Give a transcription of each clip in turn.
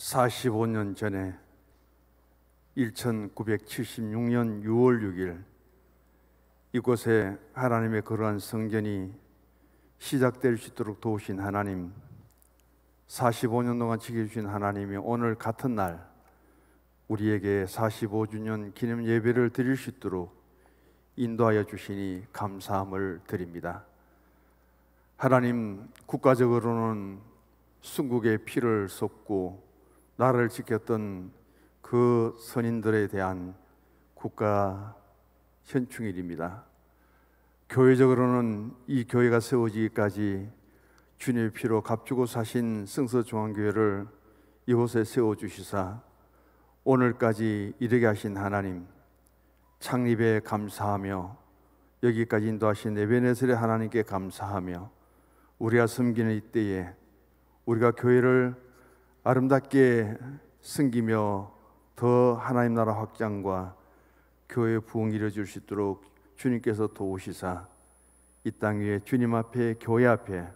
45년 전에 1976년 6월 6일 이곳에 하나님의 거룩한 성전이 시작될 수 있도록 도우신 하나님, 45년 동안 지켜주신 하나님이 오늘 같은 날 우리에게 45주년 기념 예배를 드릴 수 있도록 인도하여 주시니 감사함을 드립니다. 하나님, 국가적으로는 순국의 피를 쏟고 나라를 지켰던 그 선인들에 대한 국가 현충일입니다. 교회적으로는 이 교회가 세워지기까지 주님의 피로 값주고 사신 성서중앙교회를 이곳에 세워주시사 오늘까지 이르게 하신 하나님, 창립에 감사하며 여기까지 인도하신 에베네셀의 하나님께 감사하며 우리가 섬기는 이때에 우리가 교회를 아름답게 섬기며 더 하나님 나라 확장과 교회 부흥이 이루어질 수 있도록 주님께서 도우시사 이 땅 위에 주님 앞에, 교회 앞에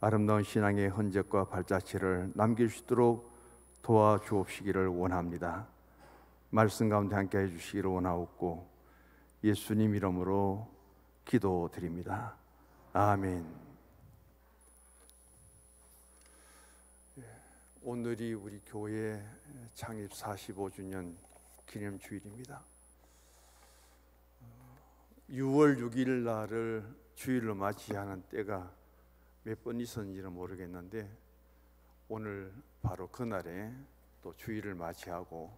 아름다운 신앙의 흔적과 발자취를 남길 수 있도록 도와주옵시기를 원합니다. 말씀 가운데 함께 해주시기를 원하옵고 예수님 이름으로 기도드립니다. 아멘. 오늘이 우리 교회 창립 45주년 기념주일입니다. 6월 6일 날을 주일로 맞이하는 때가 몇 번 있었는지는 모르겠는데 오늘 바로 그날에 또 주일을 맞이하고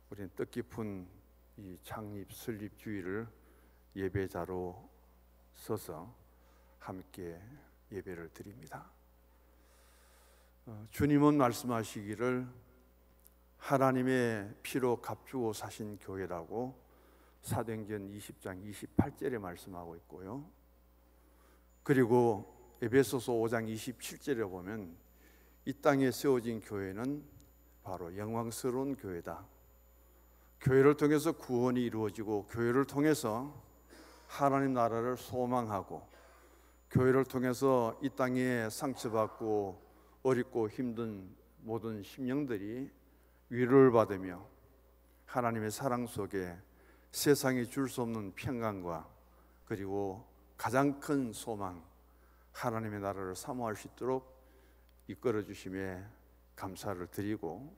우리는 뜻깊은 이 창립 설립 주일을 예배자로 서서 함께 예배를 드립니다. 주님은 말씀하시기를 하나님의 피로 값주고 사신 교회라고 사도행전 20장 28절에 말씀하고 있고요. 그리고 에베소서 5장 27절에 보면 이 땅에 세워진 교회는 바로 영광스러운 교회다. 교회를 통해서 구원이 이루어지고 교회를 통해서 하나님 나라를 소망하고 교회를 통해서 이 땅에 상처받고 어렵고 힘든 모든 심령들이 위로를 받으며 하나님의 사랑 속에 세상이 줄 수 없는 평강과 그리고 가장 큰 소망, 하나님의 나라를 사모할 수 있도록 이끌어 주심에 감사를 드리고,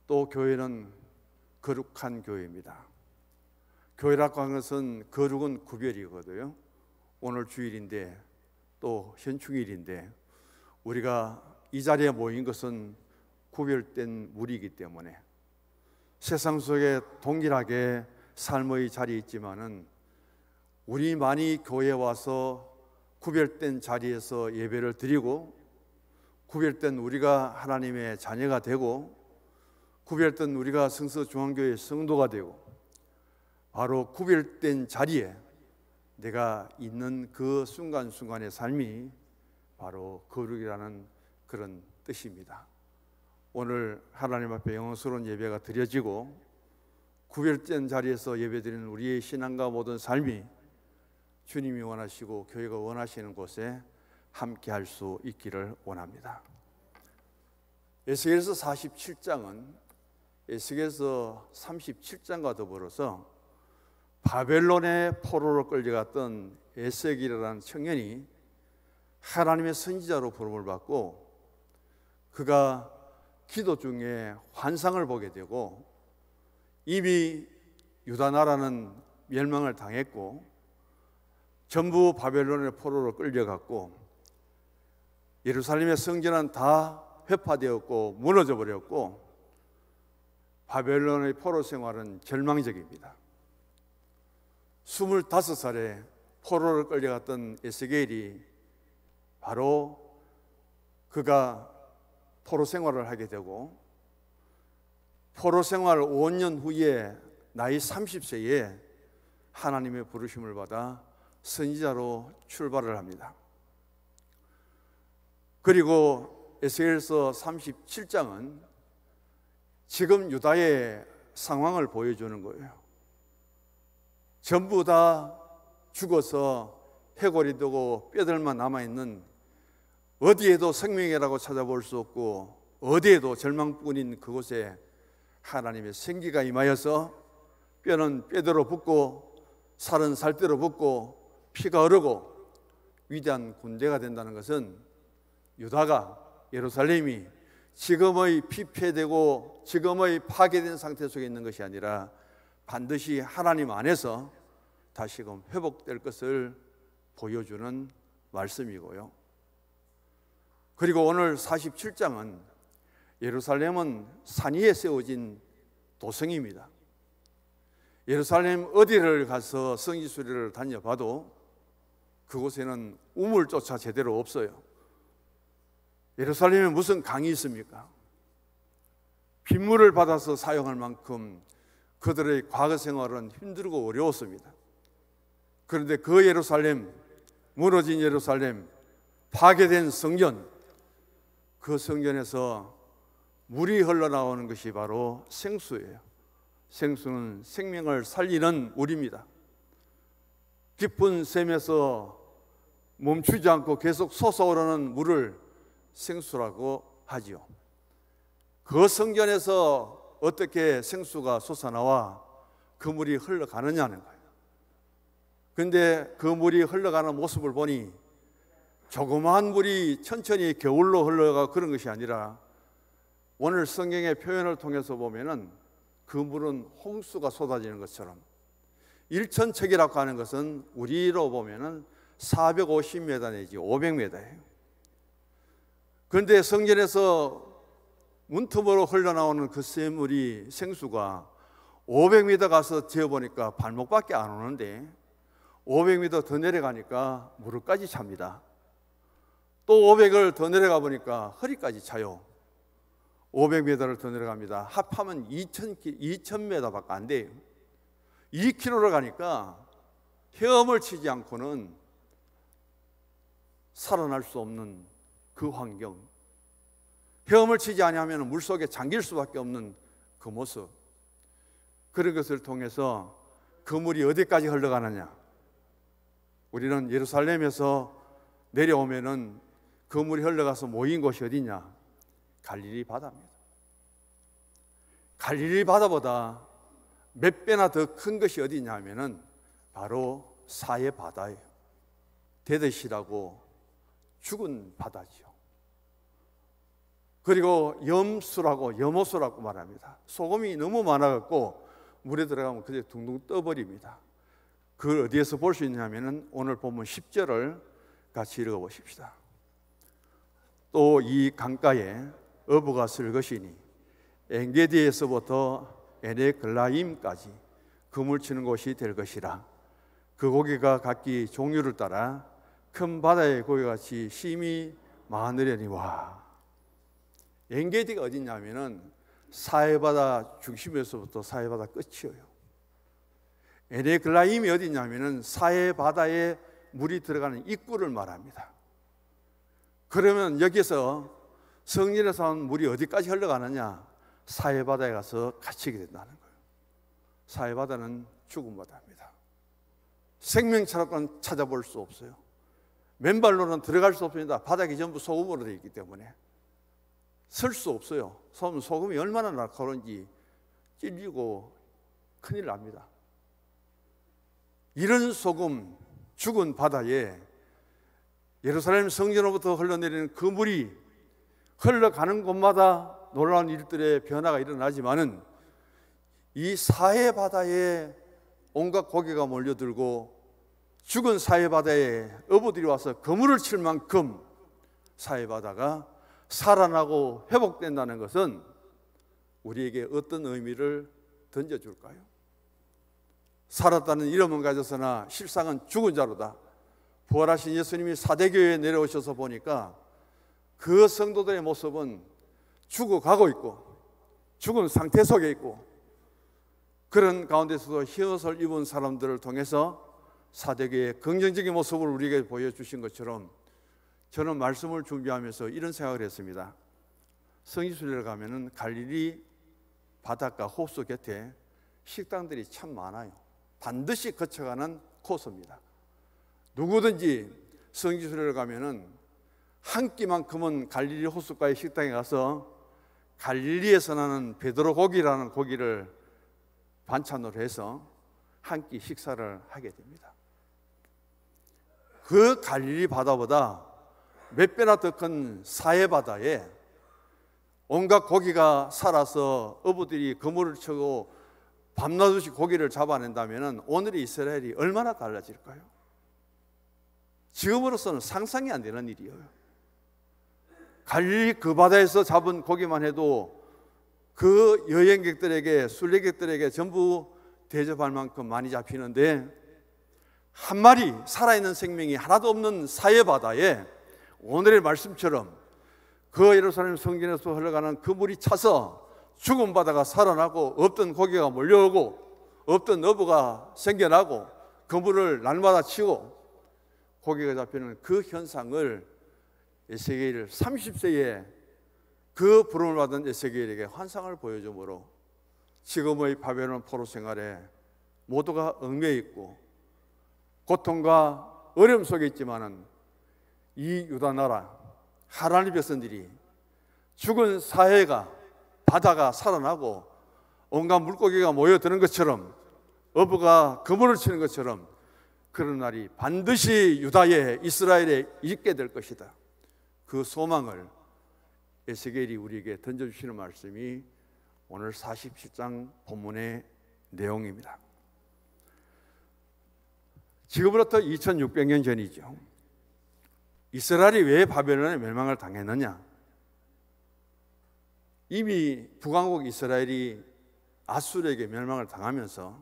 또 교회는 거룩한 교회입니다. 교회라고 하는 것은 거룩은 구별이거든요. 오늘 주일인데 또 현충일인데 우리가 이 자리에 모인 것은 구별된 무리이기 때문에 세상 속에 동일하게 삶의 자리에 있지만은 우리만이 교회에 와서 구별된 자리에서 예배를 드리고 구별된 우리가 하나님의 자녀가 되고 구별된 우리가 성서중앙교회의 성도가 되고 바로 구별된 자리에 내가 있는 그 순간순간의 삶이 바로 거룩이라는 그런 뜻입니다. 오늘 하나님 앞에 영광스러운 예배가 드려지고 구별된 자리에서 예배드리는 우리의 신앙과 모든 삶이 주님이 원하시고 교회가 원하시는 곳에 함께 할 수 있기를 원합니다. 에스겔서 47장은 에스겔서 37장과 더불어서 바벨론의 포로로 끌려갔던 에스겔이라는 청년이 하나님의 선지자로 부름을 받고 그가 기도 중에 환상을 보게 되고 이미 유다 나라는 멸망을 당했고 전부 바벨론의 포로로 끌려갔고 예루살렘의 성전은 다 회파되었고 무너져 버렸고 바벨론의 포로 생활은 절망적입니다. 25살에 포로를 끌려갔던 에스겔이 바로 그가 포로 생활을 하게 되고 포로 생활 5년 후에 나이 30세에 하나님의 부르심을 받아 선지자로 출발을 합니다. 그리고 에스겔서 37장은 지금 유다의 상황을 보여주는 거예요. 전부 다 죽어서 해골이 되고 뼈들만 남아있는 어디에도 생명이라고 찾아볼 수 없고 어디에도 절망뿐인 그곳에 하나님의 생기가 임하여서 뼈는 뼈대로 붙고 살은 살대로 붙고 피가 흐르고 위대한 군대가 된다는 것은 유다가, 예루살렘이 지금의 피폐되고 지금의 파괴된 상태 속에 있는 것이 아니라 반드시 하나님 안에서 다시금 회복될 것을 보여주는 말씀이고요. 그리고 오늘 47장은 예루살렘은 산 위에 세워진 도성입니다. 예루살렘 어디를 가서 성지순례를 다녀봐도 그곳에는 우물조차 제대로 없어요. 예루살렘에 무슨 강이 있습니까? 빗물을 받아서 사용할 만큼 그들의 과거 생활은 힘들고 어려웠습니다. 그런데 그 예루살렘, 무너진 예루살렘, 파괴된 성전, 그 성전에서 물이 흘러나오는 것이 바로 생수예요. 생수는 생명을 살리는 물입니다. 깊은 샘에서 멈추지 않고 계속 솟아오르는 물을 생수라고 하지요. 그 성전에서 어떻게 생수가 솟아나와 그 물이 흘러가느냐는 거예요. 그런데 그 물이 흘러가는 모습을 보니 조그마한 물이 천천히 겨울로 흘러가 그런 것이 아니라 오늘 성경의 표현을 통해서 보면은 그 물은 홍수가 쏟아지는 것처럼, 일천척이라고 하는 것은 우리로 보면은 450m 내지 500m예요. 그런데 성전에서 문틈으로 흘러나오는 그 샘물이, 생수가 500m 가서 재어보니까 발목밖에 안 오는데 500m 더 내려가니까 무릎까지 찹니다. 또 500을 더 내려가 보니까 허리까지 차요. 500m를 더 내려갑니다. 합하면 2000m밖에 안 돼요. 2km를 가니까 헤엄을 치지 않고는 살아날 수 없는 그 환경, 헤엄을 치지 아니하면 물속에 잠길 수밖에 없는 그 모습, 그런 것을 통해서 그 물이 어디까지 흘러가느냐, 우리는 예루살렘에서 내려오면은 그 물이 흘러가서 모인 곳이 어디냐? 갈릴리 바다입니다. 갈릴리 바다보다 몇 배나 더 큰 것이 어디냐 하면은 바로 사해 바다예요. 데드시라고 죽은 바다지요. 그리고 염수라고, 염호수라고 말합니다. 소금이 너무 많아갖고 물에 들어가면 그냥 둥둥 떠버립니다. 그걸 어디에서 볼 수 있냐면은 오늘 본문 10절을 같이 읽어보십시다. 또 이 강가에 어부가 쓸 것이니 엔게디에서부터 에네글라임까지 그물 치는 곳이 될 것이라. 그 고기가 각기 종류를 따라 큰 바다의 고기같이 심이 많으려니와. 엔게디가 어디냐면은 사해바다 중심에서부터 사해바다 끝이에요. 에네글라임이 어디냐면은 사해바다에 물이 들어가는 입구를 말합니다. 그러면 여기서 성전에서 나온 물이 어디까지 흘러가느냐? 사해바다에 가서 갇히게 된다는 거예요. 사해바다는 죽은 바다입니다. 생명처럼 찾아볼 수 없어요. 맨발로는 들어갈 수 없습니다. 바닥이 전부 소금으로 되어 있기 때문에 설 수 없어요. 소금이 얼마나 날카로운지 찔리고 큰일 납니다. 이런 소금, 죽은 바다에 예루살렘 성전으로부터 흘러내리는 그 물이 흘러가는 곳마다 놀라운 일들의 변화가 일어나지만은 이 사해 바다에 온갖 고기가 몰려들고 죽은 사해 바다에 어부들이 와서 그물을 칠 만큼 사해 바다가 살아나고 회복된다는 것은 우리에게 어떤 의미를 던져줄까요? 살았다는 이름은 가졌으나 실상은 죽은 자로다. 부활하신 예수님이 사대교회에 내려오셔서 보니까 그 성도들의 모습은 죽어가고 있고 죽은 상태 속에 있고, 그런 가운데서도 흰옷을 입은 사람들을 통해서 사대교회의 긍정적인 모습을 우리에게 보여주신 것처럼 저는 말씀을 준비하면서 이런 생각을 했습니다. 성지순례를 가면은 갈릴리 바닷가 호수 곁에 식당들이 참 많아요. 반드시 거쳐가는 코스입니다. 누구든지 성지순례를 가면은 한 끼만큼은 갈릴리 호숫가의 식당에 가서 갈릴리에서 나는 베드로 고기라는 고기를 반찬으로 해서 한 끼 식사를 하게 됩니다. 그 갈릴리 바다보다 몇 배나 더 큰 사해 바다에 온갖 고기가 살아서 어부들이 그물을 쳐고 밤낮없이 고기를 잡아낸다면 오늘의 이스라엘이 얼마나 달라질까요? 지금으로서는 상상이 안 되는 일이에요. 갈릴리 그 바다에서 잡은 고기만 해도 그 여행객들에게, 순례객들에게 전부 대접할 만큼 많이 잡히는데, 한 마리 살아있는 생명이 하나도 없는 사해 바다에 오늘의 말씀처럼 그 예루살렘 성전에서 흘러가는 그 물이 차서 죽은 바다가 살아나고 없던 고기가 몰려오고 없던 어부가 생겨나고 그 물을 날마다 치고 고기가 잡히는 그 현상을 에스겔 30세에 그 부름을 받은 에스겔에게 환상을 보여주므로 지금의 바벨론 포로 생활에 모두가 얽매여 있고 고통과 어려움 속에 있지만은 이 유다 나라 하나님의 백성들이 죽은 사해가 바다가 살아나고 온갖 물고기가 모여드는 것처럼 어부가 그물을 치는 것처럼 그런 날이 반드시 유다에 이스라엘에 있게 될 것이다. 그 소망을 에스겔이 우리에게 던져주시는 말씀이 오늘 47장 본문의 내용입니다. 지금으로부터 2600년 전이죠. 이스라엘이 왜 바벨론의 멸망을 당했느냐? 이미 북왕국 이스라엘이 아수르에게 멸망을 당하면서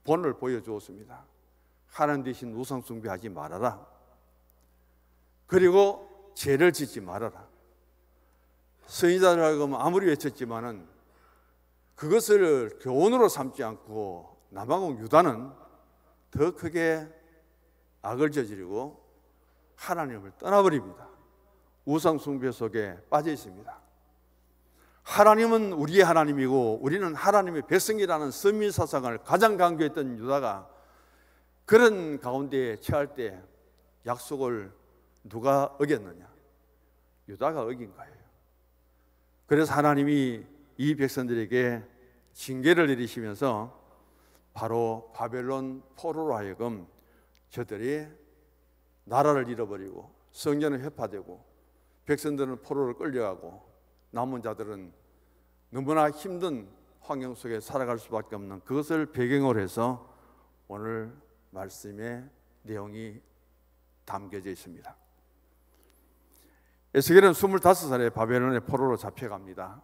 본을 보여주었습니다. 하나님 대신 우상 숭배하지 말아라. 그리고 죄를 짓지 말아라. 선지자들하고 아무리 외쳤지만은 그것을 교훈으로 삼지 않고 남왕국 유다는 더 크게 악을 저지르고 하나님을 떠나버립니다. 우상 숭배 속에 빠져 있습니다. 하나님은 우리의 하나님이고 우리는 하나님의 백성이라는 선민 사상을 가장 강조했던 유다가 그런 가운데에 처할 때 약속을 누가 어겼느냐? 유다가 어긴 거예요. 그래서 하나님이 이 백성들에게 징계를 내리시면서 바로 바벨론 포로로 하여금 저들이 나라를 잃어버리고 성전은 회파되고 백성들은 포로로 끌려가고 남은 자들은 너무나 힘든 환경 속에 살아갈 수밖에 없는 그것을 배경으로 해서 오늘 말씀의 내용이 담겨져 있습니다. 에스겔은 25살에 바벨론의 포로로 잡혀갑니다.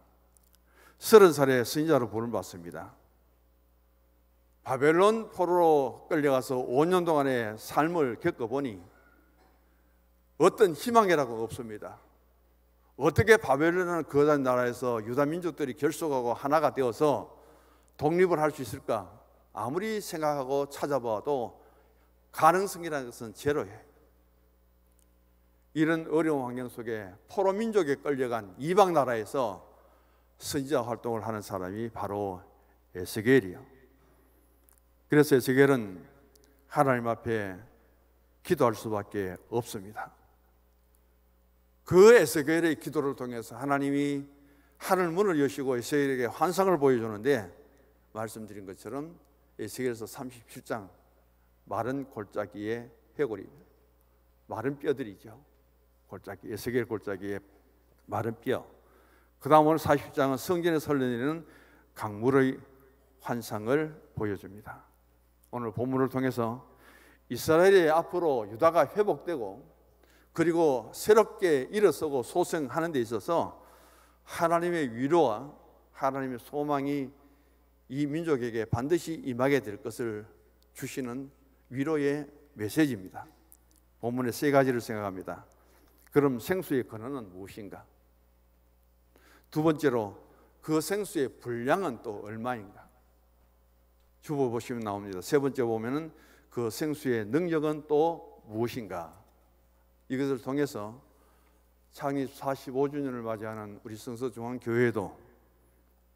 30살에 선지자로 부름을 받습니다. 바벨론 포로로 끌려가서 5년 동안의 삶을 겪어보니 어떤 희망이라고 없습니다. 어떻게 바벨론이라는 거대한 나라에서 유다 민족들이 결속하고 하나가 되어서 독립을 할 수 있을까? 아무리 생각하고 찾아봐도 가능성이라는 것은 제로예요. 이런 어려운 환경 속에 포로 민족에 끌려간 이방 나라에서 선지자 활동을 하는 사람이 바로 에스겔이요. 그래서 에스겔은 하나님 앞에 기도할 수밖에 없습니다. 그 에스겔의 기도를 통해서 하나님이 하늘 문을 여시고 에스겔에게 환상을 보여주는데 말씀드린 것처럼 에스겔에서 37장 마른 골짜기의 해골입니다. 마른 뼈들이죠. 골짜기, 에스겔 골짜기의 마른 뼈. 그 다음 오늘 40장은 성전에서 흘러내리는 강물의 환상을 보여줍니다. 오늘 본문을 통해서 이스라엘이 앞으로 유다가 회복되고 그리고 새롭게 일어서고 소생하는 데 있어서 하나님의 위로와 하나님의 소망이 이 민족에게 반드시 임하게 될 것을 주시는 위로의 메시지입니다. 본문의 세 가지를 생각합니다. 그럼 생수의 근원은 무엇인가? 두 번째로 그 생수의 분량은 또 얼마인가? 주보 보시면 나옵니다. 세 번째 보면은 그 생수의 능력은 또 무엇인가? 이것을 통해서 창립 45주년을 맞이하는 우리 성서중앙교회도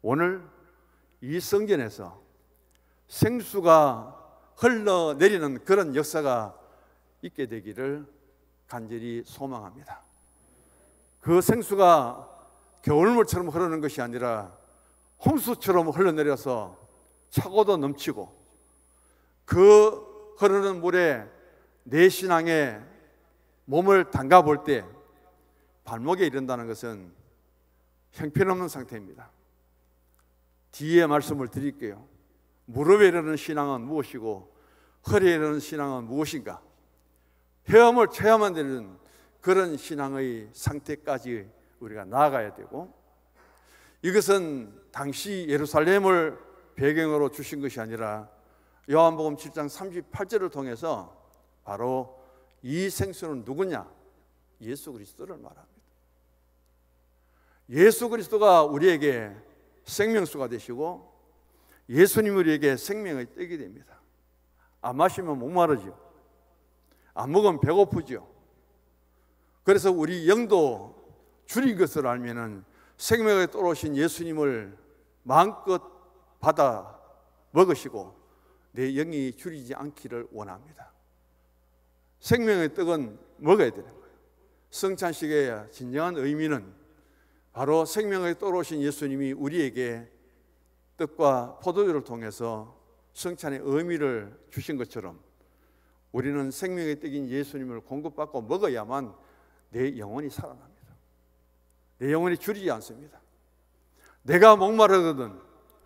오늘 이 성전에서 생수가 흘러내리는 그런 역사가 있게 되기를 간절히 소망합니다. 그 생수가 겨울물처럼 흐르는 것이 아니라 홍수처럼 흘러내려서 차고도 넘치고 그 흐르는 물에 내 신앙에 몸을 담가 볼 때 발목에 이른다는 것은 형편없는 상태입니다. 뒤에 말씀을 드릴게요. 무릎에 이르는 신앙은 무엇이고 허리에 이르는 신앙은 무엇인가? 헤엄을 쳐야만 되는 그런 신앙의 상태까지 우리가 나아가야 되고, 이것은 당시 예루살렘을 배경으로 주신 것이 아니라 요한복음 7장 38절을 통해서 바로 이 생수는 누구냐? 예수 그리스도를 말합니다. 예수 그리스도가 우리에게 생명수가 되시고 예수님 우리에게 생명의 떡이 됩니다. 안 마시면 목마르죠. 안 먹으면 배고프죠. 그래서 우리 영도 줄인 것을 알면은 생명에 떨어오신 예수님을 마음껏 받아 먹으시고 내 영이 줄이지 않기를 원합니다. 생명의 떡은 먹어야 되는 거예요. 성찬식의 진정한 의미는 바로 생명에 떨어오신 예수님이 우리에게 떡과 포도주를 통해서 성찬의 의미를 주신 것처럼 우리는 생명의 떡인 예수님을 공급받고 먹어야만 내 영혼이 살아납니다. 내 영혼이 줄이지 않습니다. 내가 목마르거든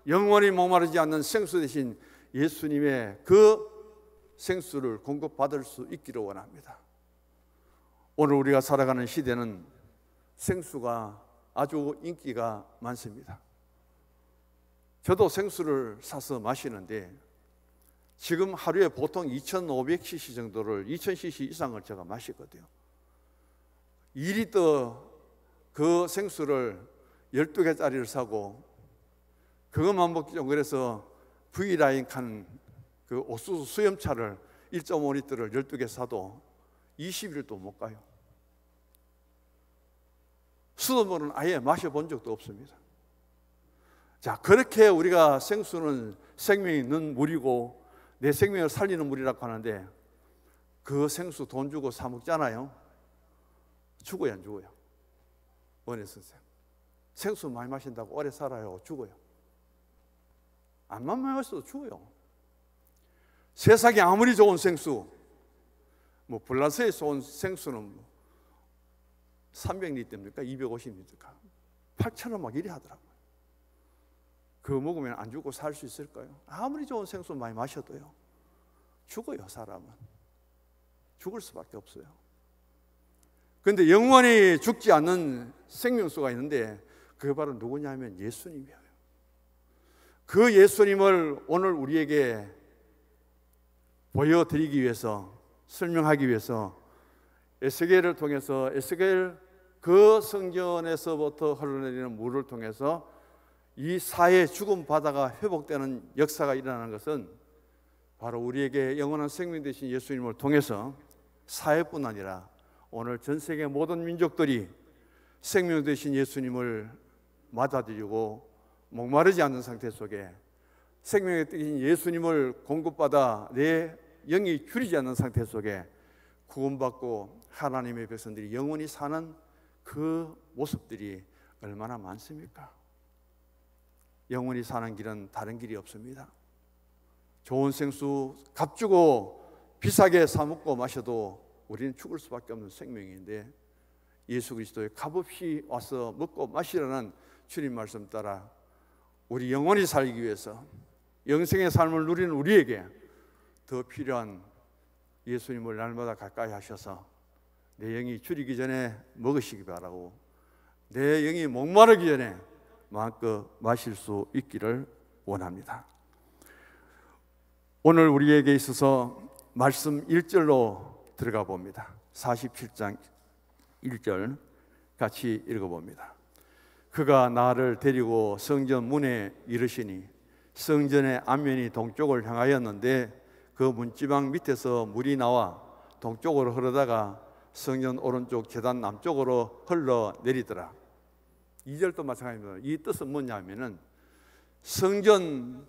영원히 목마르지 않는 생수 대신 예수님의 그 생수를 공급받을 수 있기를 원합니다. 오늘 우리가 살아가는 시대는 생수가 아주 인기가 많습니다. 저도 생수를 사서 마시는데 지금 하루에 보통 2,500cc 정도를 2,000cc 이상을 제가 마시거든요. 2리터 그 생수를 12개짜리를 사고 그것만 먹기 좀 그래서 V라인 칸 그 옥수수 수염차를 1.5리터를 12개 사도 20일도 못 가요. 수돗물은 아예 마셔본 적도 없습니다. 자, 그렇게 우리가 생수는 생명이 있는 물이고 내 생명을 살리는 물이라고 하는데 그 생수 돈 주고 사 먹잖아요. 죽어요, 안 죽어요? 원해 선생, 생수 많이 마신다고 오래 살아요? 죽어요? 안 마셔도 죽어요. 세상에 아무리 좋은 생수, 뭐 블라스에서 온 생수는 300리터입니까? 250리터입니까? 8,000원 막 이래 하더라고요. 그거 먹으면 안 죽고 살 수 있을까요? 아무리 좋은 생수 많이 마셔도요, 죽어요. 사람은 죽을 수밖에 없어요. 그런데 영원히 죽지 않는 생명수가 있는데 그게 바로 누구냐면 예수님이에요. 그 예수님을 오늘 우리에게 보여드리기 위해서, 설명하기 위해서 에스겔을 통해서 에스겔 그 성전에서부터 흘러내리는 물을 통해서 이 사해 죽음 바다가 회복되는 역사가 일어나는 것은 바로 우리에게 영원한 생명 되신 예수님을 통해서 사해뿐 아니라 오늘 전 세계 모든 민족들이 생명 되신 예수님을 맞아들이고 목마르지 않는 상태 속에 생명의 뜻인 예수님을 공급받아 내 영이 줄이지 않는 상태 속에 구원받고 하나님의 백성들이 영원히 사는 그 모습들이 얼마나 많습니까? 영원히 사는 길은 다른 길이 없습니다. 좋은 생수 값주고 비싸게 사 먹고 마셔도 우리는 죽을 수밖에 없는 생명인데 예수 그리스도의 값없이 와서 먹고 마시라는 주님 말씀 따라 우리 영원히 살기 위해서 영생의 삶을 누리는 우리에게 더 필요한 예수님을 날마다 가까이 하셔서 내 영이 줄이기 전에 먹으시기 바라고 내 영이 목마르기 전에 마음껏 마실 수 있기를 원합니다. 오늘 우리에게 있어서 말씀 1절로 들어가 봅니다. 47장 1절 같이 읽어봅니다. 그가 나를 데리고 성전 문에 이르시니 성전의 앞면이 동쪽을 향하였는데 그 문지방 밑에서 물이 나와 동쪽으로 흐르다가 성전 오른쪽 제단 남쪽으로 흘러내리더라. 2절도 마찬가지입니다. 이 뜻은 뭐냐면은 성전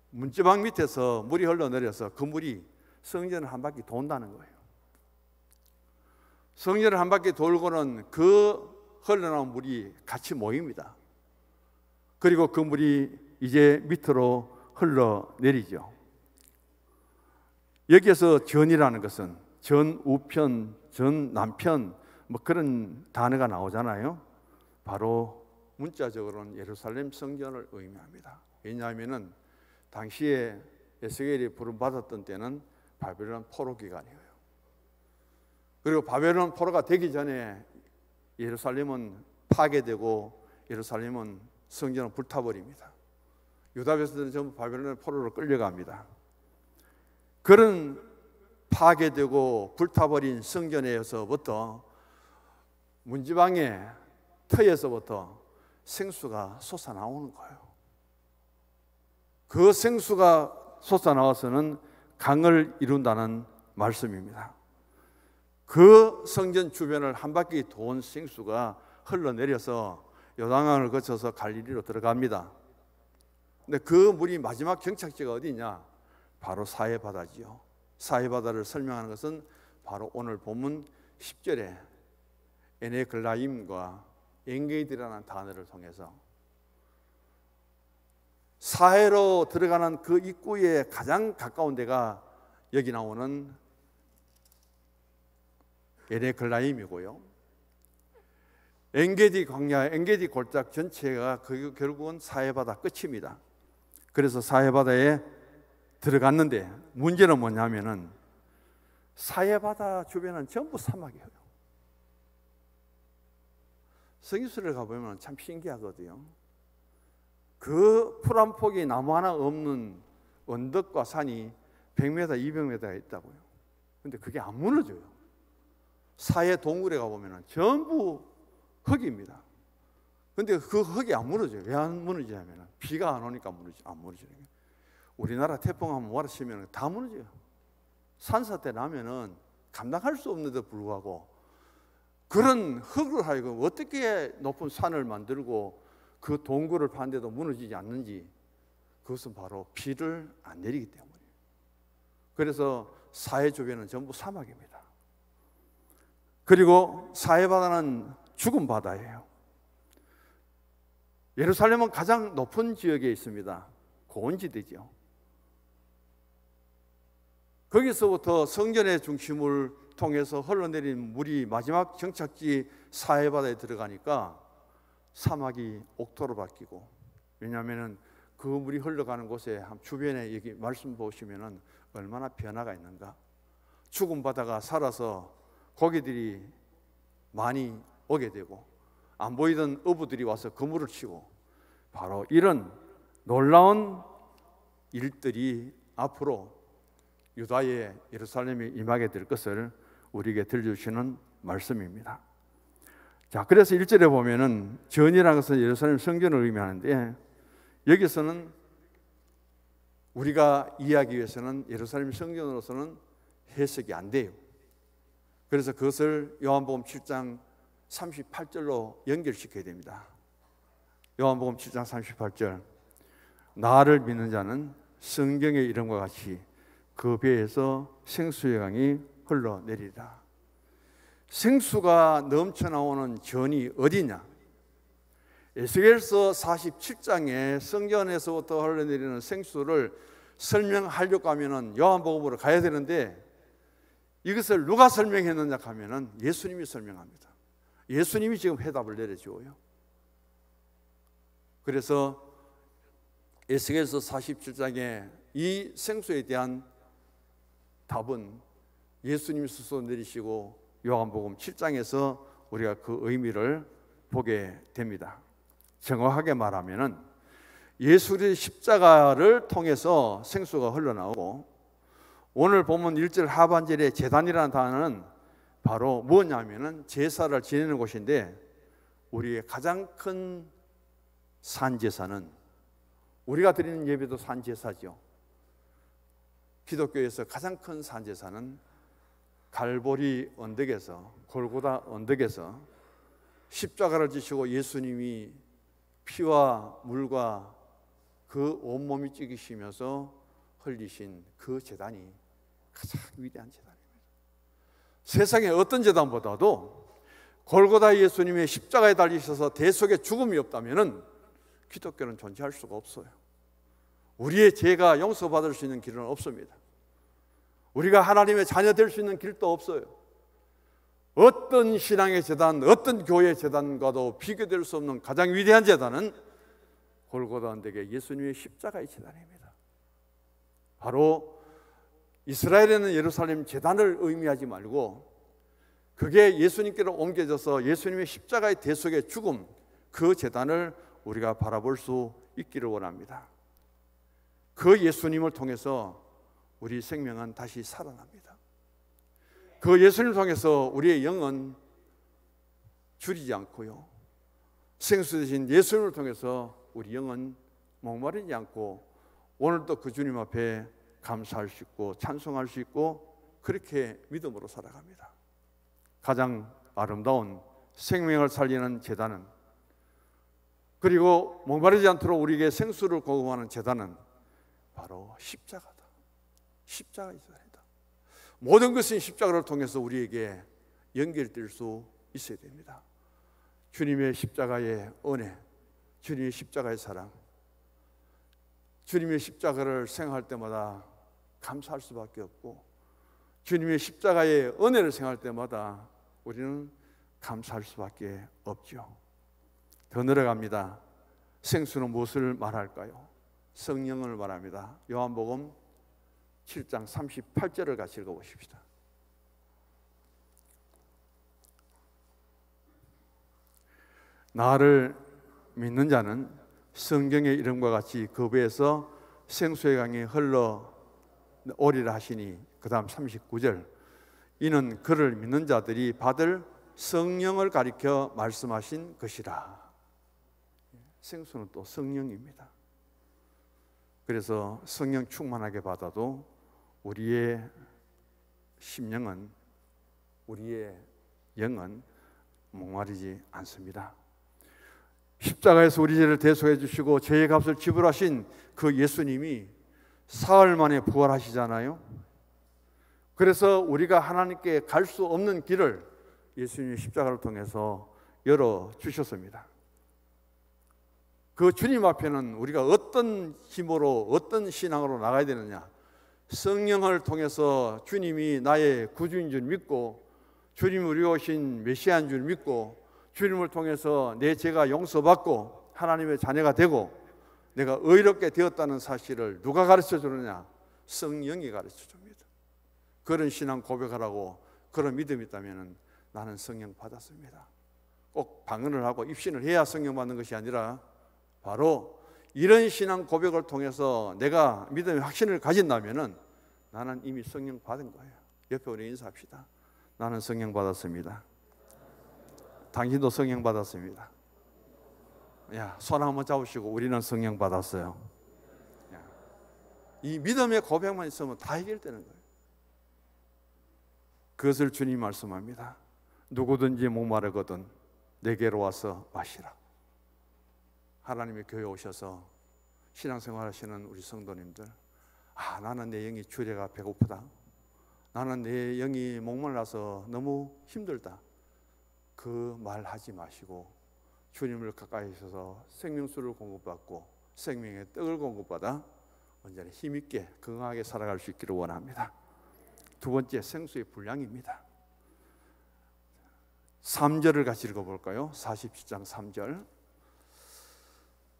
문지방 밑에서 물이 흘러내려서 그 물이 성전을 한 바퀴 돈다는 거예요. 성전을 한 바퀴 돌고는 그 흘러나온 물이 같이 모입니다. 그리고 그 물이 이제 밑으로 흘러내리죠. 여기에서 전이라는 것은 전우편, 전남편 뭐 그런 단어가 나오잖아요. 바로 문자적으로는 예루살렘 성전을 의미합니다. 왜냐하면 당시에 에스겔이 부름받았던 때는 바벨론 포로 기간이에요. 그리고 바벨론 포로가 되기 전에 예루살렘은 파괴되고 예루살렘은 성전은 불타버립니다. 유다 백성들은 전부 바벨론 포로로 끌려갑니다. 그런 파괴되고 불타버린 성전에서부터 문지방의 터에서부터 생수가 솟아나오는 거예요. 그 생수가 솟아나와서는 강을 이룬다는 말씀입니다. 그 성전 주변을 한 바퀴 도는 생수가 흘러내려서 요단강을 거쳐서 갈릴리로 들어갑니다. 근데 그 물이 마지막 경착지가 어디냐? 바로 사해바다지요. 사해바다를 설명하는 것은 바로 오늘 본문 10절에 에네글라임과 엔게디라는 단어를 통해서 사해로 들어가는 그 입구에 가장 가까운 데가 여기 나오는 에네글라임이고요. 엔게디 광야, 엔게디 골짜기 전체가 결국은 사해바다 끝입니다. 그래서 사해바다에 들어갔는데 문제는 뭐냐면은 사해바다 주변은 전부 사막이에요. 성지순례를 가보면 참 신기하거든요. 그 풀 한 폭이 나무 하나 없는 언덕과 산이 100m, 200m가 있다고요. 근데 그게 안 무너져요. 사해 동굴에 가보면 전부 흙입니다. 근데 그 흙이 안 무너져요. 왜 안 무너지냐면 비가 안 오니까 안 무너져요. 우리나라 태풍 한번 몰아치면 다 무너져요. 산사태 나면은 감당할 수 없는데도 불구하고 그런 흙을 하여금 어떻게 높은 산을 만들고 그 동굴을 파는데도 무너지지 않는지, 그것은 바로 비를 안 내리기 때문이에요. 그래서 사해 주변은 전부 사막입니다. 그리고 사해바다는 죽은 바다예요. 예루살렘은 가장 높은 지역에 있습니다. 고원지대죠. 거기서부터 성전의 중심을 통해서 흘러내린 물이 마지막 정착지 사해바다에 들어가니까 사막이 옥토로 바뀌고, 왜냐하면 그 물이 흘러가는 곳에 주변에 여기 말씀 보시면은 얼마나 변화가 있는가. 죽은 바다가 살아서 고기들이 많이 오게 되고 안 보이던 어부들이 와서 그물을 치고, 바로 이런 놀라운 일들이 앞으로 유다의 예루살렘에 임하게 될 것을 우리에게 들려주시는 말씀입니다. 자, 그래서 1절에 보면은 전이라는 것은 예루살렘 성전을 의미하는데, 여기서는 우리가 이해하기 위해서는 예루살렘 성전으로서는 해석이 안 돼요. 그래서 그것을 요한복음 7장 38절로 연결시켜야 됩니다. 요한복음 7장 38절, 나를 믿는 자는 성경의 이름과 같이 그 배에서 생수의 강이 흘러내리라. 생수가 넘쳐나오는 전이 어디냐? 에스겔서 47장에 성전에서부터 흘러내리는 생수를 설명하려고 하면은 요한복음으로 가야 되는데, 이것을 누가 설명했느냐 하면은 예수님이 설명합니다. 예수님이 지금 해답을 내려주어요. 그래서 에스겔서 47장에 이 생수에 대한 답은 예수님이 스스로 내리시고 요한복음 7장에서 우리가 그 의미를 보게 됩니다. 정확하게 말하면은 예수의 십자가를 통해서 생수가 흘러나오고, 오늘 보면 1절 하반절에 제단이라는 단어는 바로 뭐냐면은 제사를 지내는 곳인데, 우리의 가장 큰 산제사는, 우리가 드리는 예배도 산제사죠. 기독교에서 가장 큰 산제사는 갈보리 언덕에서, 골고다 언덕에서 십자가를 지시고 예수님이 피와 물과 그 온몸이 찢기시면서 흘리신 그 제단이 가장 위대한 제단입니다. 세상의 어떤 제단보다도 골고다 예수님의 십자가에 달리셔서 대속의 죽음이 없다면 기독교는 존재할 수가 없어요. 우리의 죄가 용서받을 수 있는 길은 없습니다. 우리가 하나님의 자녀 될 수 있는 길도 없어요. 어떤 신앙의 재단, 어떤 교회의 재단과도 비교될 수 없는 가장 위대한 재단은 골고다 언덕의 예수님의 십자가의 재단입니다. 바로 이스라엘에는 예루살렘 재단을 의미하지 말고 그게 예수님께로 옮겨져서 예수님의 십자가의 대속의 죽음, 그 재단을 우리가 바라볼 수 있기를 원합니다. 그 예수님을 통해서 우리 생명은 다시 살아납니다. 그 예수님을 통해서 우리의 영은 줄이지 않고요, 생수 되신 예수님을 통해서 우리 영은 목마르지 않고 오늘도 그 주님 앞에 감사할 수 있고 찬송할 수 있고 그렇게 믿음으로 살아갑니다. 가장 아름다운 생명을 살리는 제단은, 그리고 목마르지 않도록 우리에게 생수를 공급하는 제단은 바로 십자가다. 십자가의 제단이다. 모든 것은 십자가를 통해서 우리에게 연결될 수 있어야 됩니다. 주님의 십자가의 은혜, 주님의 십자가의 사랑, 주님의 십자가를 생각할 때마다 감사할 수밖에 없고, 주님의 십자가의 은혜를 생각할 때마다 우리는 감사할 수밖에 없죠. 더 늘어갑니다. 생수는 무엇을 말할까요? 성령을 말합니다. 요한복음 7장 38절을 같이 읽어보십시다. 나를 믿는 자는 성경의 이름과 같이 그 배에서 생수의 강이 흘러 오리라 하시니, 그 다음 39절, 이는 그를 믿는 자들이 받을 성령을 가리켜 말씀하신 것이라. 생수는 또 성령입니다. 그래서 성령 충만하게 받아도 우리의 심령은, 우리의 영은 목마르지 않습니다. 십자가에서 우리 죄를 대속해 주시고 죄의 값을 지불하신 그 예수님이 사흘 만에 부활하시잖아요. 그래서 우리가 하나님께 갈 수 없는 길을 예수님의 십자가를 통해서 열어주셨습니다. 그 주님 앞에는 우리가 어떤 힘으로, 어떤 신앙으로 나가야 되느냐? 성령을 통해서 주님이 나의 구주인 줄 믿고, 주님이 우리 오신 메시아인 줄 믿고, 주님을 통해서 내 죄가 용서받고 하나님의 자녀가 되고 내가 의롭게 되었다는 사실을 누가 가르쳐 주느냐? 성령이 가르쳐 줍니다. 그런 신앙 고백하라고 그런 믿음이 있다면 나는 성령 받았습니다. 꼭 방언을 하고 입신을 해야 성령 받는 것이 아니라 바로 이런 신앙 고백을 통해서 내가 믿음의 확신을 가진다면 나는 이미 성령 받은 거예요. 옆에 우리 인사합시다. 나는 성령 받았습니다. 당신도 성령 받았습니다. 야, 손 한번 잡으시고 우리는 성령 받았어요. 야, 이 믿음의 고백만 있으면 다 해결되는 거예요. 그것을 주님이 말씀합니다. 누구든지 목마르거든 내게로 와서 마시라. 하나님의 교회에 오셔서 신앙생활 하시는 우리 성도님들, 나는 내 영이 주례가 배고프다, 나는 내 영이 목말라서 너무 힘들다, 그 말 하지 마시고 주님을 가까이 있어서 생명수를 공급받고 생명의 떡을 공급받아 언제나 힘있게 건강하게 살아갈 수 있기를 원합니다. 두 번째, 생수의 분량입니다. 3절을 같이 읽어볼까요? 47장 3절.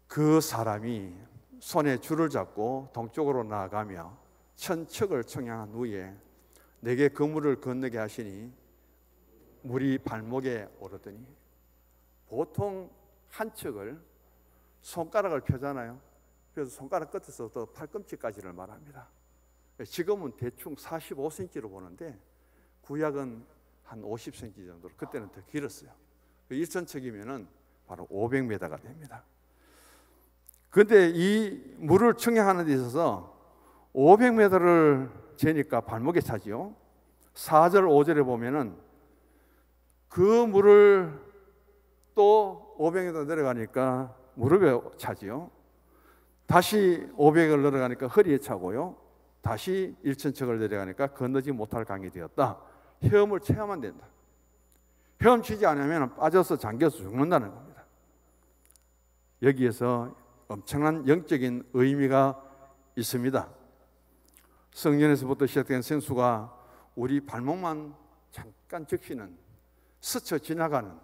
그 사람이 손에 줄을 잡고 동쪽으로 나아가며 천척을 청량한 후에 내게 그 물을 건너게 하시니 물이 발목에 오르더니, 보통 한 척을 손가락을 펴잖아요. 그래서 손가락 끝에서부터 팔꿈치까지를 말합니다. 지금은 대충 45cm로 보는데 구약은 한 50cm 정도로, 그때는 더 길었어요. 1천척이면 바로 500m가 됩니다. 그런데 이 물을 청량하는 데 있어서 500m를 재니까 발목에 차지요. 4절 5절에 보면은 그 물을 또 500m 내려가니까 무릎에 차지요. 다시 500을 내려가니까 허리에 차고요. 다시 1천척을 내려가니까 건너지 못할 강이 되었다. 헤엄을 쳐야만 된다. 헤엄치지 않으면 빠져서 잠겨서 죽는다는 겁니다. 여기에서 엄청난 영적인 의미가 있습니다. 성전에서부터 시작된 생수가 우리 발목만 잠깐 적시는, 스쳐 지나가는,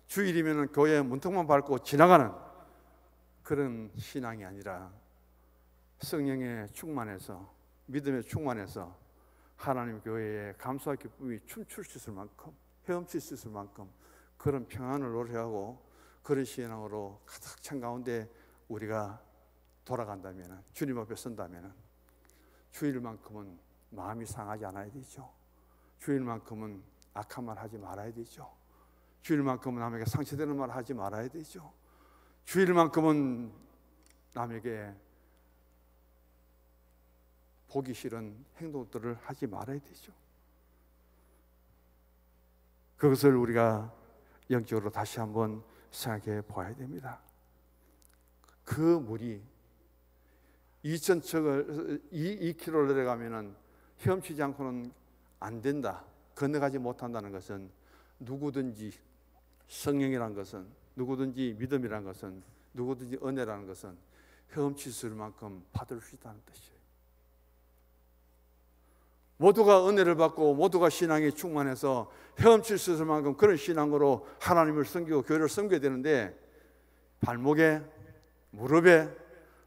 주일이면 교회 문턱만 밟고 지나가는 그런 신앙이 아니라 성령의 충만해서, 믿음의 충만해서 하나님 교회에 감사와 기쁨이 춤출 수 있을 만큼, 헤엄칠 수 있을 만큼 그런 평안을 노래하고 그런 신앙으로 가득 찬 가운데 우리가 돌아간다면, 주님 앞에 선다면 주일만큼은 마음이 상하지 않아야 되죠. 주일만큼은 악한 말 하지 말아야 되죠. 주일만큼은 남에게 상처되는 말 하지 말아야 되죠. 주일만큼은 남에게 보기 싫은 행동들을 하지 말아야 되죠. 그것을 우리가 영적으로 다시 한번 생각해 봐야 됩니다. 그 물이 2km를 내려가면 헤엄치지 않고는 안 된다, 건너가지 못한다는 것은 누구든지 성령이라는 것은, 누구든지 믿음이라는 것은, 누구든지 은혜라는 것은 헤엄칠 수 있을 만큼 받을 수 있다는 뜻이에요. 모두가 은혜를 받고 모두가 신앙이 충만해서 헤엄칠 수 있을 만큼 그런 신앙으로 하나님을 섬기고 교회를 섬겨야 되는데, 발목에, 무릎에,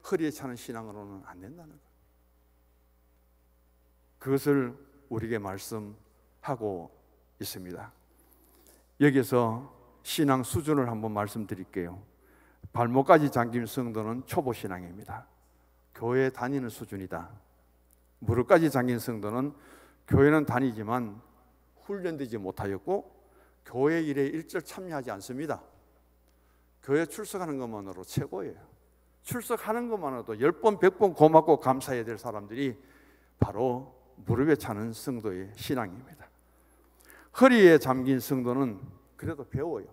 허리에 차는 신앙으로는 안 된다는 거예요. 그것을 우리에게 말씀하고 있습니다. 여기서 신앙 수준을 한번 말씀드릴게요. 발목까지 잠긴 성도는 초보 신앙입니다. 교회 다니는 수준이다. 무릎까지 잠긴 성도는 교회는 다니지만 훈련되지 못하였고 교회 일에 일절 참여하지 않습니다. 교회 출석하는 것만으로 최고예요. 출석하는 것만으로도 10번, 100번 고맙고 감사해야 될 사람들이 바로 무릎에 차는 성도의 신앙입니다. 허리에 잠긴 성도는 그래도 배워요.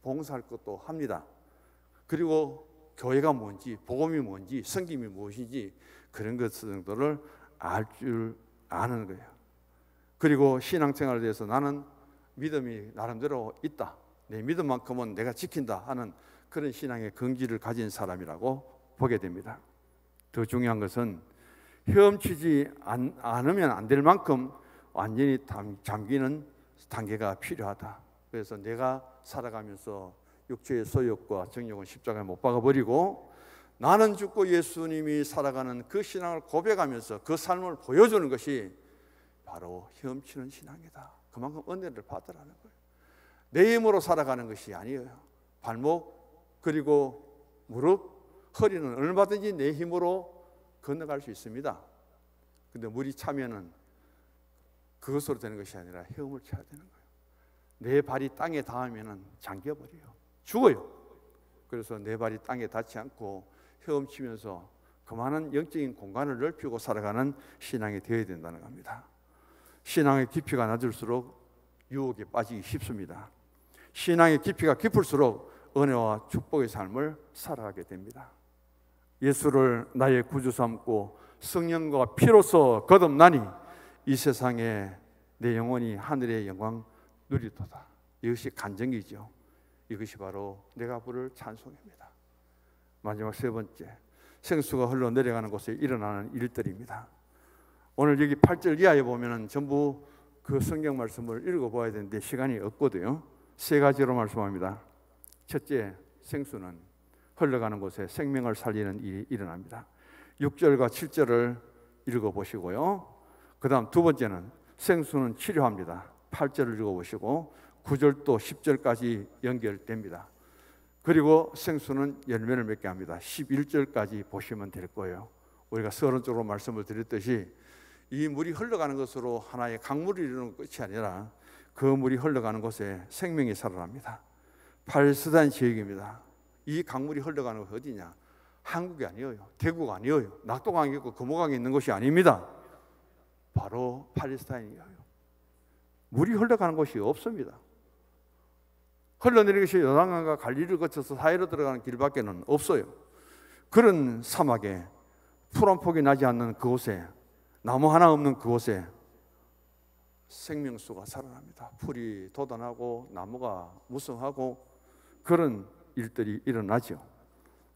봉사할 것도 합니다. 그리고 교회가 뭔지, 복음이 뭔지, 섬김이 무엇인지 그런 것 정도를 알 줄 아는 거예요. 그리고 신앙생활에 대해서 나는 믿음이 나름대로 있다, 내 믿음만큼은 내가 지킨다 하는 그런 신앙의 긍지를 가진 사람이라고 보게 됩니다. 더 중요한 것은 헤엄치지 않으면 안 될 만큼 완전히 잠기는 단계가 필요하다. 그래서 내가 살아가면서 육체의 소욕과 정욕은 십자가에 못 박아버리고 나는 죽고 예수님이 살아가는 그 신앙을 고백하면서 그 삶을 보여주는 것이 바로 헤엄치는 신앙이다. 그만큼 은혜를 받으라는 거예요. 내 힘으로 살아가는 것이 아니에요. 발목, 그리고 무릎, 허리는 얼마든지 내 힘으로 건너갈 수 있습니다. 근데 물이 차면은 그것으로 되는 것이 아니라 헤엄을 쳐야 되는 거예요. 내 발이 땅에 닿으면은 잠겨버려요. 죽어요. 그래서 내 발이 땅에 닿지 않고 헤엄치면서 그만한 영적인 공간을 넓히고 살아가는 신앙이 되어야 된다는 겁니다. 신앙의 깊이가 낮을수록 유혹에 빠지기 쉽습니다. 신앙의 깊이가 깊을수록 은혜와 축복의 삶을 살아가게 됩니다. 예수를 나의 구주 삼고 성령과 피로써 거듭나니 이 세상에 내 영혼이 하늘의 영광 누리도다. 이것이 간증이죠. 이것이 바로 내가 부를 찬송입니다. 마지막 세 번째, 생수가 흘러내려가는 곳에 일어나는 일들입니다. 오늘 여기 8절 이하에 보면 전부 그 성경 말씀을 읽어봐야 되는데 시간이 없거든요. 세 가지로 말씀합니다. 첫째, 생수는 흘러가는 곳에 생명을 살리는 일이 일어납니다. 6절과 7절을 읽어보시고요. 그 다음 두 번째는 생수는 치료합니다. 8절을 읽어보시고 9절도 10절까지 연결됩니다. 그리고 생수는 열매를 맺게 합니다. 11절까지 보시면 될 거예요. 우리가 서론적으로 말씀을 드렸듯이 이 물이 흘러가는 것으로 하나의 강물이 이루는 것이 아니라 그 물이 흘러가는 곳에 생명이 살아납니다. 팔스단 지역입니다. 이 강물이 흘러가는 곳이 어디냐? 한국이 아니에요. 대구가 아니에요. 낙동강이 있고 금호강이 있는 곳이 아닙니다. 바로 팔레스타인이에요. 물이 흘러가는 곳이 없습니다. 흘러내리는 것이 요단강과 갈릴리를 거쳐서 사해로 들어가는 길밖에는 없어요. 그런 사막에 풀 한 폭이 나지 않는 그곳에, 나무 하나 없는 그곳에 생명수가 살아납니다. 풀이 돋아나고 나무가 무성하고 그런 일들이 일어나죠.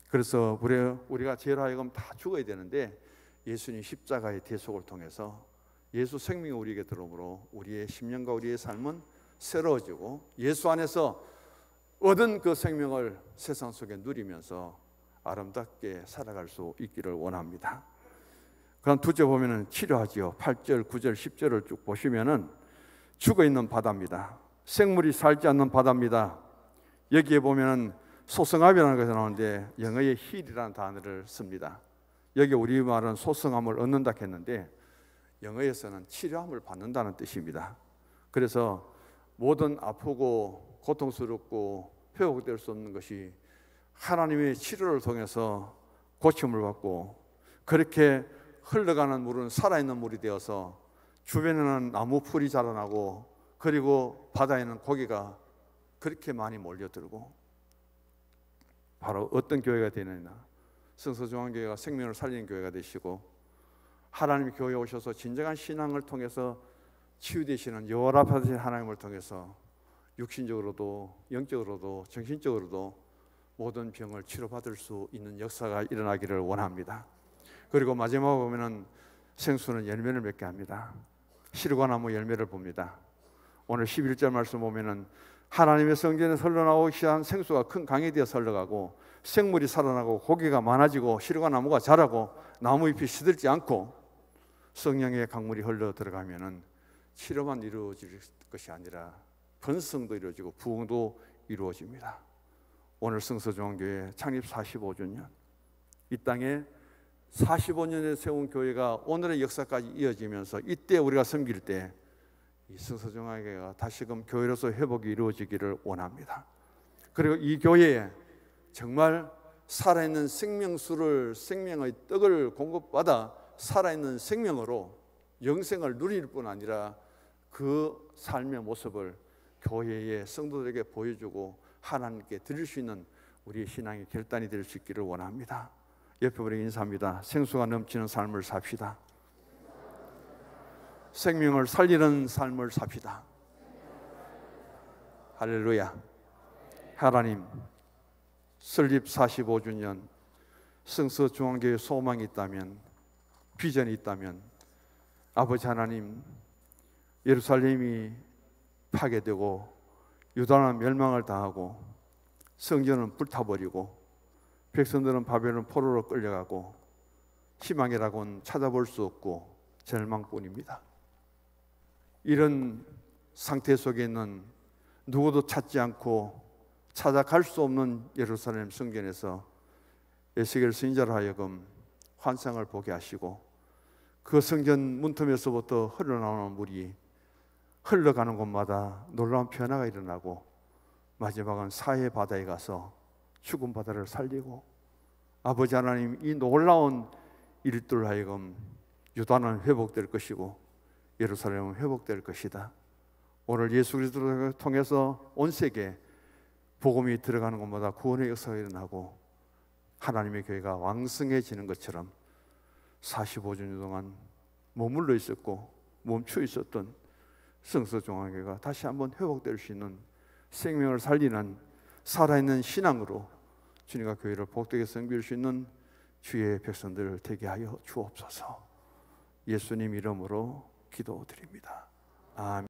그래서 우리가 죄로 하여금 다 죽어야 되는데 예수님 십자가의 대속을 통해서 예수 생명이 우리에게 들어오므로 우리의 심령과 우리의 삶은 새로워지고 예수 안에서 얻은 그 생명을 세상 속에 누리면서 아름답게 살아갈 수 있기를 원합니다. 그럼 두째 보면은 치료하지요. 8절, 9절, 10절을 쭉 보시면은 죽어있는 바다입니다. 생물이 살지 않는 바다입니다. 여기에 보면은 소성함이라는 것이 나오는데 영어의 heal이라는 단어를 씁니다. 여기 우리말은 소성함을 얻는다 했는데 영어에서는 치료함을 받는다는 뜻입니다. 그래서 모든 아프고 고통스럽고 회복될 수 없는 것이 하나님의 치료를 통해서 고침을 받고 그렇게 흘러가는 물은 살아있는 물이 되어서 주변에는 나무 풀이 자라나고 그리고 바다에는 고기가 그렇게 많이 몰려들고 바로 어떤 교회가 되느냐 성서중앙교회가 생명을 살리는 교회가 되시고 하나님이 교회에 오셔서 진정한 신앙을 통해서 치유되시는 여호와라파신 하나님을 통해서 육신적으로도 영적으로도 정신적으로도 모든 병을 치료받을 수 있는 역사가 일어나기를 원합니다. 그리고 마지막에 보면은 생수는 열매를 맺게 합니다. 시르과나무 열매를 봅니다. 오늘 11절 말씀 보면은 하나님의 성전에 흘러나오기 한 생수가 큰 강이 되어 흘러가고 생물이 살아나고 고기가 많아지고 시르과나무가 자라고 나무잎이 시들지 않고 성령의 강물이 흘러 들어가면은 치료만 이루어질 것이 아니라 번성도 이루어지고 부흥도 이루어집니다. 오늘 성서중앙교회 창립 45주년 이 땅에 45년에 세운 교회가 오늘의 역사까지 이어지면서 이때 우리가 섬길 때 이 성서중앙교회가 다시금 교회로서 회복이 이루어지기를 원합니다. 그리고 이 교회에 정말 살아있는 생명수를 생명의 떡을 공급받아 살아있는 생명으로 영생을 누릴 뿐 아니라 그 삶의 모습을 교회의 성도들에게 보여주고 하나님께 드릴 수 있는 우리의 신앙의 결단이 될 수 있기를 원합니다. 옆에 우리 인사합니다. 생수가 넘치는 삶을 삽시다. 생명을 살리는 삶을 삽시다. 할렐루야. 하나님 설립 45주년 성서중앙교회 소망이 있다면 비전이 있다면 아버지 하나님 예루살렘이 파괴되고 유다는 멸망을 당하고 성전은 불타버리고 백성들은 바벨론 포로로 끌려가고 희망이라고는 찾아볼 수 없고 절망뿐입니다. 이런 상태 속에 있는 누구도 찾지 않고 찾아갈 수 없는 예루살렘 성전에서 에스겔 선지자로 하여금 환상을 보게 하시고 그 성전 문틈에서부터 흘러나오는 물이 흘러가는 곳마다 놀라운 변화가 일어나고 마지막은 사해 바다에 가서 죽은 바다를 살리고 아버지 하나님 이 놀라운 일들 하여금 유다는 회복될 것이고 예루살렘은 회복될 것이다. 오늘 예수 그리스도를 통해서 온 세계에 복음이 들어가는 곳마다 구원의 역사가 일어나고 하나님의 교회가 왕성해지는 것처럼 45주년 동안 머물러 있었고 멈춰 있었던 성서중앙교회가 다시 한번 회복될 수 있는 생명을 살리는 살아있는 신앙으로 주님과 교회를 복되게 섬길 수 있는 주의 백성들을 되게 하여 주옵소서. 예수님 이름으로 기도드립니다. 아멘.